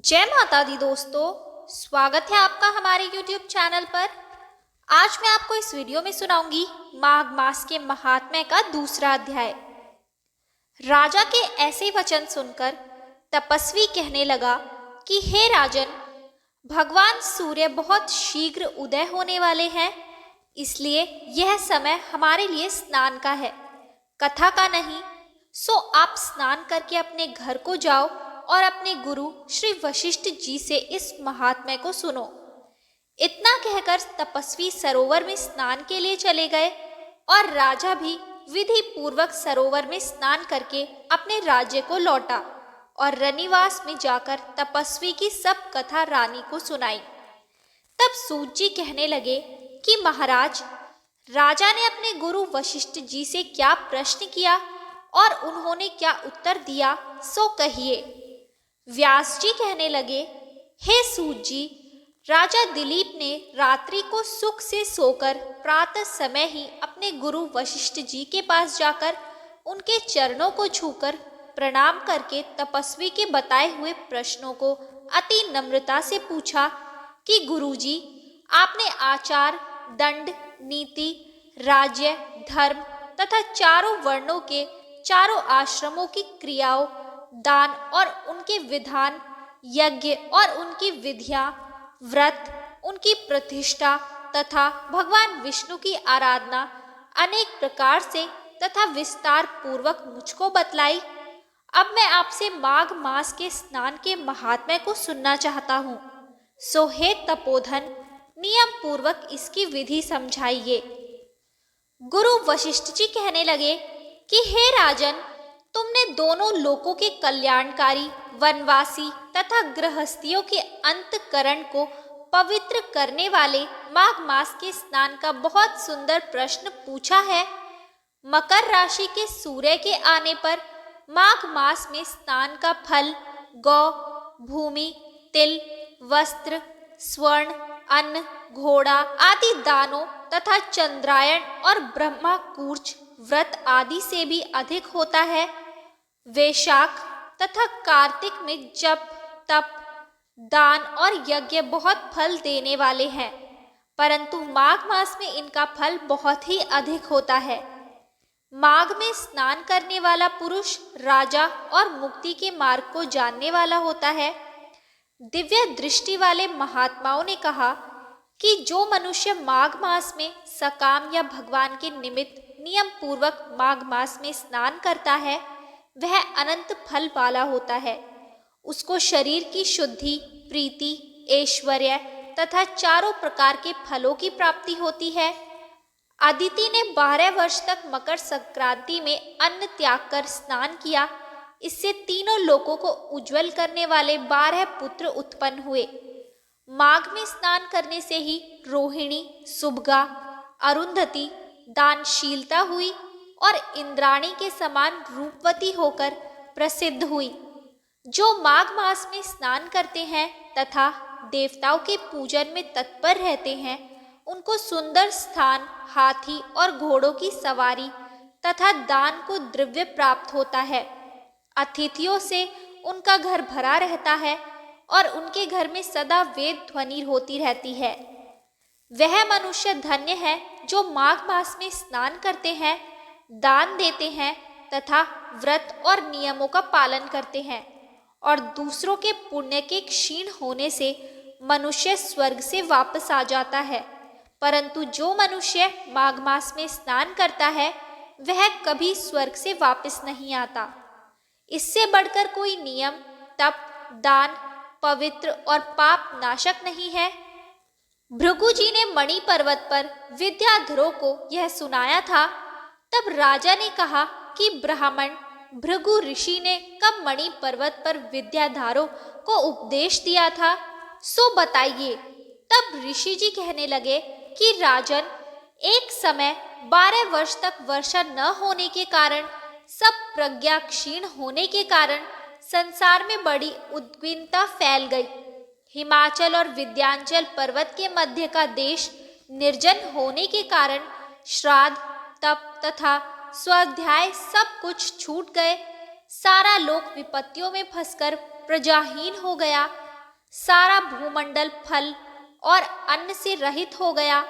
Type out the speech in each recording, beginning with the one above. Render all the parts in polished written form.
जय माता दी दोस्तों, स्वागत है आपका हमारे YouTube चैनल पर। आज मैं आपको इस वीडियो में सुनाऊंगी माघ मास के महात्म्य का दूसरा अध्याय। राजा के ऐसे वचन सुनकर तपस्वी कहने लगा कि हे राजन, भगवान सूर्य बहुत शीघ्र उदय होने वाले हैं, इसलिए यह समय हमारे लिए स्नान का है, कथा का नहीं। सो आप स्नान करके अपने घर को जाओ और अपने गुरु श्री वशिष्ठ जी से इस महात्म्य को सुनो। इतना कहकर तपस्वी सरोवर में स्नान के लिए चले गए और राजा भी विधि पूर्वक सरोवर में स्नान करके अपने राज्य को लौटा और रनिवास में जाकर तपस्वी की सब कथा रानी को सुनाई। तब सूत जी कहने लगे कि महाराज, राजा ने अपने गुरु वशिष्ठ जी से क्या प्रश्न किया और उन्होंने क्या उत्तर दिया, सो कहिए। व्यास जी कहने लगे, हे सूत जी, राजा दिलीप ने रात्रि को सुख से सोकर प्रातः समय ही अपने गुरु वशिष्ठ जी के पास जाकर उनके चरणों को छूकर प्रणाम करके तपस्वी के बताए हुए प्रश्नों को अति नम्रता से पूछा कि गुरुजी, आपने आचार, दंड, नीति, राज्य, धर्म तथा चारों वर्णों के चारों आश्रमों की क्रियाओं, दान और उनके विधान, यज्ञ और उनकी विधियां, व्रत, उनकी प्रतिष्ठा तथा भगवान विष्णु की आराधना अनेक प्रकार से तथा विस्तार पूर्वक मुझको बतलाई। अब मैं आपसे माघ मास के स्नान के महात्म्य को सुनना चाहता हूँ। सो हे तपोधन, नियम पूर्वक इसकी विधि समझाइए। गुरु वशिष्ठ जी कहने लगे कि हे राजन, तुमने दोनों लोकों के कल्याणकारी, वनवासी तथा गृहस्थियों के अंतकरण को पवित्र करने वाले माघ मास के स्नान का बहुत सुंदर प्रश्न पूछा है। मकर राशि के सूर्य के आने पर माघ मास में स्नान का फल गौ, भूमि, तिल, वस्त्र, स्वर्ण, अन्न, घोड़ा आदि दानों तथा चंद्रायण और ब्रह्मा कूर्च व्रत आदि से भी अधिक होता है। वैशाख तथा कार्तिक में जप, तप, दान और यज्ञ बहुत फल देने वाले हैं, परंतु माघ मास में इनका फल बहुत ही अधिक होता है। माघ में स्नान करने वाला पुरुष राजा और मुक्ति के मार्ग को जानने वाला होता है। दिव्य दृष्टि वाले महात्माओं ने कहा कि जो मनुष्य माघ मास में सकाम या भगवान के निमित्त नियम पूर्वक माघ मास में स्नान करता है, वह अनंत फल वाला होता है। उसको शरीर की शुद्धि, प्रीति, ऐश्वर्य तथा चारों प्रकार के फलों की प्राप्ति होती है। अदिति ने 12 वर्ष तक मकर संक्रांति में अन्न त्याग कर स्नान किया। इससे तीनों लोकों को उज्जवल करने वाले 12 पुत्र उत्पन्न हुए। माघ में स्नान करने से ही रोहिणी, सुभगा, अरुंधति दानशीलता हुई और इंद्राणी के समान रूपवती होकर प्रसिद्ध हुई। जो माघ मास में स्नान करते हैं तथा देवताओं के पूजन में तत्पर रहते हैं, उनको सुंदर स्थान, हाथी और घोड़ों की सवारी तथा दान को द्रव्य प्राप्त होता है। अतिथियों से उनका घर भरा रहता है और उनके घर में सदा वेद ध्वनि होती रहती है। वह मनुष्य धन्य है जो माघ मास में स्नान करते हैं, दान देते हैं तथा व्रत और नियमों का पालन करते हैं, और दूसरों के पुण्य के क्षीण होने से मनुष्य स्वर्ग से वापस आ जाता है। परंतु जो मनुष्य माघ मास में स्नान करता है, वह कभी स्वर्ग से वापस नहीं आता। इससे बढ़कर कोई नियम, तप, दान, पवित्र और पाप नाशक नहीं है। भृगु जी ने मणि पर्वत पर विद्याधरों को यह सुनाया था। तब राजा ने कहा कि ब्राह्मण भृगु ऋषि ने कब मणि पर्वत पर विद्याधरों को उपदेश दिया था, सो बताइए। तब ऋषि जी कहने लगे कि राजन, एक समय 12 वर्ष तक वर्षा न होने के कारण, सब प्रज्ञा क्षीण होने के कारण संसार में बड़ी उद्विग्नता फैल गई। हिमाचल और विंध्याचल पर्वत के मध्य का देश निर्जन होने के कारण श्राद्ध, तप तथा स्वाध्याय सब कुछ छूट गए। सारा लोक विपत्तियों में फंसकर प्रजाहीन हो गया। सारा भूमंडल फल और अन्न से रहित हो गया,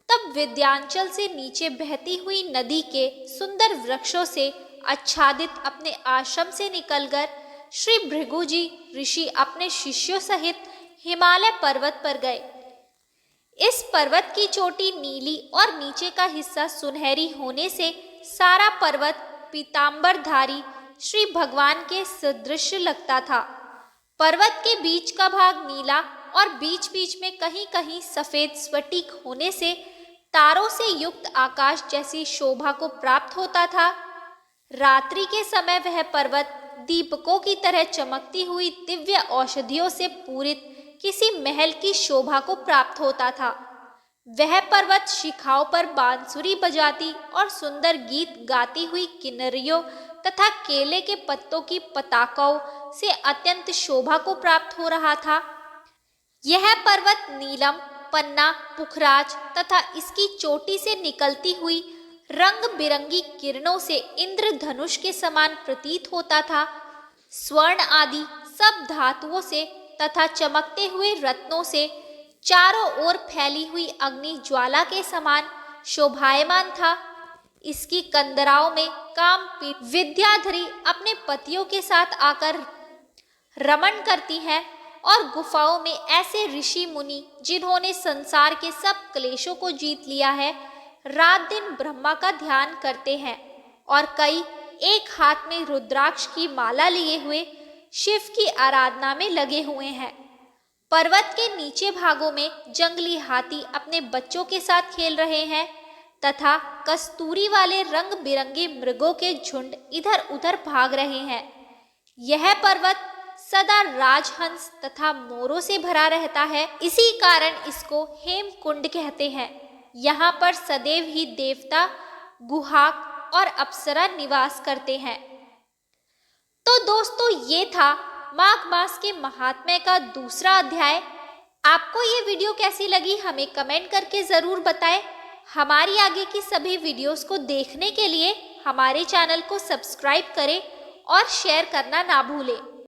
तब विंध्याचल से नीचे बहती हुई नदी के सुंदर वृक्षों से आच्छादित अपने आश्रम से निकलकर श्री भृगुजी ऋषि अपने शिष्यों सहित हिमालय पर्वत पर गए। इस पर्वत की चोटी नीली और नीचे का हिस्सा सुनहरी होने से सारा पर्वत पीतांबरधारी श्री भगवान के सदृश लगता था। पर्वत के बीच का भाग नीला और बीच बीच में कहीं कहीं सफेद स्फटिक होने से तारों से युक्त आकाश जैसी शोभा को प्राप्त होता था। रात्रि के समय वह पर्वत दीपकों की तरह चमकती हुई दिव्य औषधियों से पूरित किसी महल की शोभा को प्राप्त होता था। वह पर्वत शिखाओं पर बांसुरी बजाती और सुंदर गीत गाती हुई किन्नरियों तथा केले के पत्तों की पताकाओं से अत्यंत शोभा को प्राप्त हो रहा था। यह पर्वत नीलम, पन्ना, पुखराज तथा इसकी चोटी से निकलती हुई रंग बिरंगी किरणों से इंद्रधनुष के समान प्रतीत होता था। स्वर्ण आदि सब धातुओं से तथा चमकते हुए रत्नों से चारों ओर फैली हुई अग्नि ज्वाला के समान शोभायमान था। इसकी कंदराओं में काम पीठ विद्याधरी अपने पतियों के साथ आकर रमण करती है और गुफाओं में ऐसे ऋषि मुनि जिन्होंने संसार के सब क्लेशों को जीत लिया है, रात दिन ब्रह्मा का ध्यान करते हैं और कई एक हाथ में रुद्राक्ष की माला लिए हुए शिव की आराधना में लगे हुए हैं। पर्वत के नीचे भागों में जंगली हाथी अपने बच्चों के साथ खेल रहे हैं तथा कस्तूरी वाले रंग बिरंगे मृगों के झुंड इधर उधर भाग रहे हैं। यह पर्वत सदा राजहंस तथा मोरों से भरा रहता है, इसी कारण इसको हेमकुंड कहते हैं। यहाँ पर सदैव ही देवता, गुहाक और अप्सरा निवास करते हैं। तो दोस्तों, ये था माघ मास के महात्म्य का दूसरा अध्याय। आपको ये वीडियो कैसी लगी हमें कमेंट करके ज़रूर बताएं। हमारी आगे की सभी वीडियोस को देखने के लिए हमारे चैनल को सब्सक्राइब करें और शेयर करना ना भूलें।